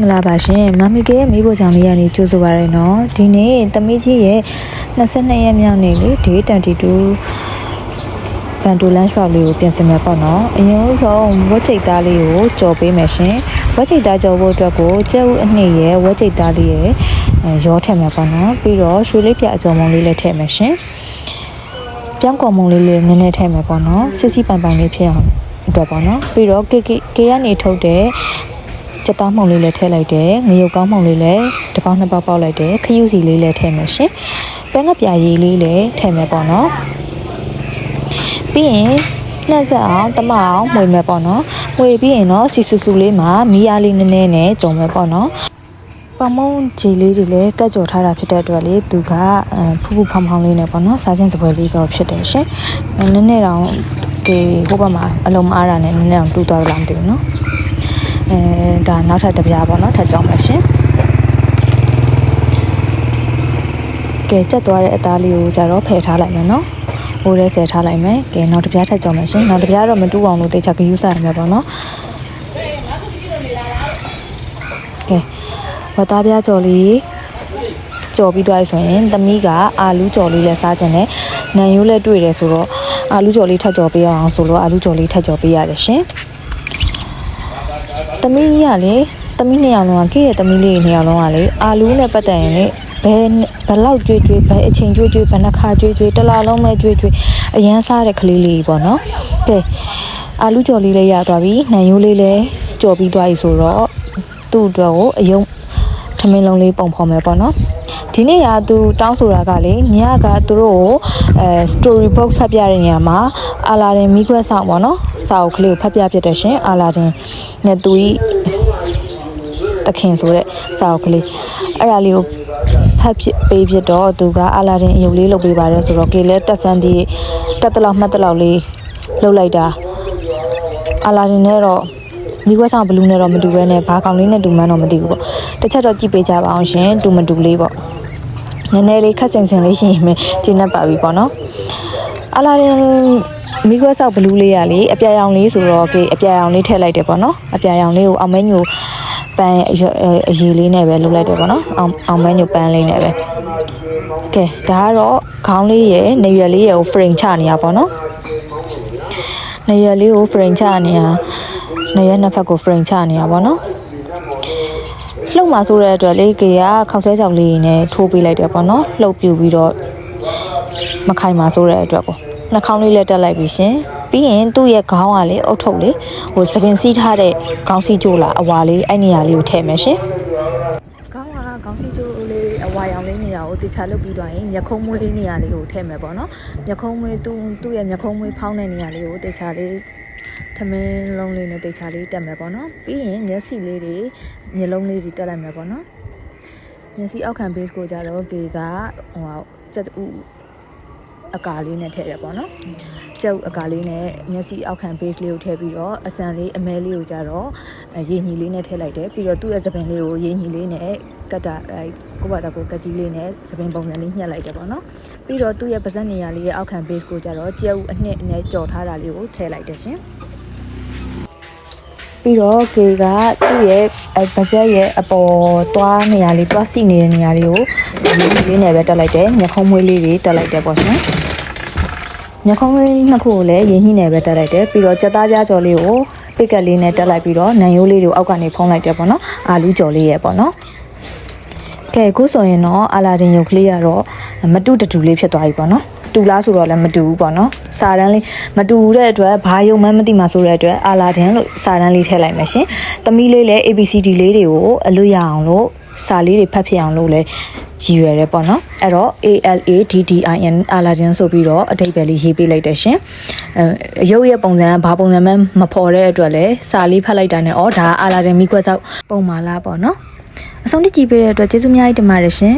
င်္ဂလာပါရှင်မမီကေရဲ့မိဖို့ကြောင့်လေးရနေကြိုးဆိုပါရနော်ဒီနေ့သမီးကြီးရဲ့22ရက်မြောက်နေ့လေ day 22ဘန်တိုလန့်ချ်ပေါက်လေးကိုပြင်ဆင်မယ်ပေါ့နော်အရင်ဆုံးဝက်ချိတ်သားလေးကိုကြော်ပေးမယ်ရှင်ဝက်ချိတ်သားကြော်ဖို့အတွက်ကိုကျဲဥအနှစ်ရဲ့ဝက်ချိတ်သားလေးရဲ့ရောထည့်မယ်ပေါ့နော်ပြီးတော့ရွှေလေးပြအကြော်မုံလေးလည်းထည့်မယ်ရှင်ပြောင်းကော်မုံလေးလည်းနည်းနည်းထည့်မယ်ပေါ့နော်စစ်စီပိုင်ပိုင်လေးဖြစ်အောင်အတွက်ပေါ့နော်ပြီးတော့ကေကနေထုတ်တဲ့ကြက်သားမှုန်လေးလည်းထည့်လိုက်တယ်ငရုတ်ကောင်းမှုန်လေးလည်းတစ်ပေါက်နှစ်ပေါက်ပေါက်လိုက်တယ်ခရုစီလေးလည်းထည့်မယ်ရှင်ပဲငပြာရည်လေးလည်းထည့်မယ်ပေါ့နော်ပြီးရင်နှက်ဆက်အောင်တမအောင်မှွေမယ်ပေါ့နော်မှွေပြီးရင်တော့စီဆူဆူလေးမှာမီးအားလေးနည်းနည်းနဲ့ကြုံမယ်ပေါ့နော်ပမုံဂျီလေးတွေလည်းကတ်ကြော်ထားတာဖြစ်တဲ့အတွက်လေသူကဖူးဖူးဖောင်းဖောင်းလေးနဲ့ပေါ့နော်စားချင်းစပွဲလေးတော့ဖြစ်တယ်ရှင်နည်းနည်းတော့ဒီဟိုဘက်မှာအလုံးမအားတာနဲ့နည်းနည်းတော့တူသွားတော့မသိဘူးနော်ဒါနောက်ထပ်တစ်ပြားပေါ့နော်ထပ်ကြောင်းပါရှင်ကဲကြက်သွားတဲ့အသားလေးကိုကြတော့ဖယ်ထားလိုက်မယ်နော်ဟိုထဲဆယ်ထားလိုက်မယ်ကဲနောက်တစ်ပြားထပ်ကြောင်းပါရှင်နောက်တစ်ပြားတော့မတူအောင်လို့တိတ်ချဂယူးစားရမယ်ပေါ့နော်ကဲဝတ်သားပြားကြော်လေးကြော်ပြီးသွားပြီဆိုရင်သမီးကအာလူးကြော်လေးလည်းစားခြင်းနဲ့နံရိုးလည်းတွေ့တယ်ဆိုတော့အာလူးကြော်လေးထပ်ကြော်ပေးအောင်ဆိုလို့အာလူးကြော်လေးထပ်ကြော်ပေးရတယ်ရှင်သမီးကြီးကလေသမီးနှစ်ယောက်လုံးကခေရဲ့သမီးလေးနှစ်ယောက်လုံးကလေအာလူးနဲ့ပတ်သက်ရင်လေဘယ်လောက်ကြွေးဘယ်အချိန်ကြွေးဘယ်နှခါကြွေးတစ်လားလုံးမဲ့ကြွေးအရန်စားတဲ့ကလေးလေးပေါ့နော်ကဲအာလူးကြော်လေးလည်းရသွားပြီနံရိုးလေးလည်းကြော်ပြီးသွားပြီဆိုတော့သူ့အတွက်ကိုအယုံထမင်းလုံးလေးပုံဖော်မယ်ပေါ့နော်ဒီနေ့ကသူတောင်းဆိုတာကလေညကသူတို့ကိုstory book ဖတ်ပြတဲ့နေရာမှာအာလာဒင်မိခွက်ဆောင်ပေါ့နော်စာအုပ်ကလေးကိုဖတ်ပြဖြစ်တဲ့ရှင်အာလာဒင်နဲ့သူဤတခင်ဆိုတဲ့စာအုပ်ကလေးအဲ့ဒါလေးကိုဖတ်ပေးဖြစ်တော့သူကအာလာဒင်အယုတ်လေးလုပ်ပေးပါတယ်ဆိုတော့ကေလဲတက်ဆန်းဒီတက်တလောက်မှတ်တလောက်လေးလုပ်လိုက်တာအာလာဒင်နဲ့တော့မိခွက်ဆောင်ဘလူးနဲ့တော့မတူဘဲနဲ့ဘာကောင်လေးနဲ့တူမှန်းတော့မသိဘူးပေါ့တစ်ချက်တော့ကြည့်ပေးကြပါအောင်ရှင်တူမတူလေးပေါ့နည်းနည်းလေးခက်ဆင်ဆင်လေးရှင်မယ်ကျင်းနေပါပြီပေါ့နော်အာလာဒင်မိခွက်ဆောက်ဘလူးလေးရလေအပြာရောင်လေးဆိုတော့အပြာရောင်လေးထည့်လိုက်တယ်ပေါ့နော်အပြာရောင်လေးကိုအောင်မဲညိုပန်းအရေးလေးနဲ့ပဲလုပ်လိုက်တယ်ပေါ့နော်အောင်မဲညိုပန်းလေးနဲ့ပဲကဲဒါကတော့ခေါင်းလေးရယ်နေရွယ်လေးရယ်ကို frame ချနေရပေါ့နော်နေရွယ်လေးကို frame ချနေရနေရွယ်နှစ်ဖက်ကို frame ချနေရပေါ့နော်လှုပ်မှာဆိုတဲ့အတွက်လေကေကခောက်ဆဲချောက်လေးနဲ့ထိုးပေးလိုက်တယ်ပေါ့နော်လှုပ်ပြူပြီးတော့မခိုင်မှာဆိုတဲ့အတွက်ပေါ့နှာခေါင်းလေးလည်းတက်လိုက်ပြီရှင်ပြီးရင်သူ့ရဲ့ခေါင်းကလေအုတ်ထုတ်လေဟိုသပင်စီးထားတဲ့ခေါင်းစီးကျိုးလားအဝါလေးအဲ့နေရာလေးကိုထည့်မယ်ရှင်ခေါင်းကခေါင်းစီးကျိုးလေးအဝါရောင်လေးနေရာကိုတခြားလုပ်ပြီးသွားရင်မျက်ခုံးမွေးလေးနေရာလေးကိုထည့်မယ်ပေါ့နော်မျက်ခုံးမွေးသူ့ရဲ့မျက်ခုံးမွေးဖောင်းတဲ့နေရာလေးကိုတခြားလေးထမင်းလုံးလေးနဲ့တခြားလေးတက်မယ်ပေါ့နော်ပြီးရင်မျက်စိလေးတွေမျက်လုံးလေးတွေတက်လိုက်မယ်ပေါ့နော်မျက်စိအောက်ခံ base ကိုကြတော့ကေကဟိုစက်ဥအကာလေးနဲ့ထည့်ရပေါ့နော်ကျုပ်အကာလေးနဲ့မျက်စိအောက်ခံ base လေးကိုထည့်ပြီးတော့အစံလေးအမဲလေးကိုကြတော့ရေညီလေးနဲ့ထည့်လိုက်တယ်ပြီးတော့သူ့ရဲ့သပင်လေးကိုရေညီလေးနဲ့ကတ်တာကိုယ့်ဘာသာကိုကတ်ကြီးလေးနဲ့သပင်ပုံစံလေးညှက်လိုက်တယ်ပေါ့နော်ပြီးတော့သူ့ရဲ့ပါးစပ်နေရာလေးရဲ့အောက်ခံ base ကိုကြတော့ကျုပ်အနှစ်နဲ့ကြော်ထားတာလေးကိုထည့်လိုက်တယ်ရှင်ပြီးတော့ကေကသူ့ရဲ့ပါးစပ်ရဲ့အပေါ်သွားနေရာလေးသွားစီနေတဲ့နေရာလေးကိုဒီလေးနဲ့ပဲတက်လိုက်တယ်မျက်ခုံးမွေးလေးတွေတက်လိုက်တယ်ပေါ့ရှင်မျက်ခုံးလေးနှစ်ခုကိုလည်းရင်းနှီးနေပဲတက်လိုက်တယ်ပြီးတော့ကြက်သားပြားကြော်လေးကိုပိတ်ကက်လေးနဲ့တက်လိုက်ပြီးတော့နံရိုးလေးတွေကိုအောက်ကနေဖုံးလိုက်တယ်ပေါ့နော်အာလူးကြော်လေးရဲ့ပေါ့နော်ကဲအခုဆိုရင်တော့အာလာဒင်ရုပ်ကလေးကတော့မတူတူလေးဖြစ်သွားပြီပေါ့နော်တူလားဆိုတော့လည်းမတူဘူးပေါ့နော်စာတန်းလေးမတူတဲ့အတွက်ဘာယုံမှန်းမသိမှဆိုတဲ့အတွက်အာလာဒင်လို့စာတန်းလေးထည့်လိုက်မယ်ရှင်သမီးလေးလည်း ABCD လေးတွေကိုအလွတ်ရအောင်လို့စာလေးတွေဖတ်ဖြစ်အောင်လို့လည်းရည်ရွယ်ရဲပေါ့နော်အဲ့တော့ ALADDIN အာလာဒင်ဆိုပြီးတော့အဓိပ္ပာယ်လေးရေးပေးလိုက်တယ်ရှင်ရုပ်ရဲ့ပုံစံကဘာပုံစံမှမဖော်တဲ့အတွက်လည်းစာလေးဖတ်လိုက်တာနဲ့ဒါအာလာဒင်မိခွက်ဆောက်ပုံမာလားပေါ့နော်အဆုံးထိကြည့်ပေးတဲ့အတွက်ကျေးဇူးအများကြီးတင်ပါတယ်ရှင်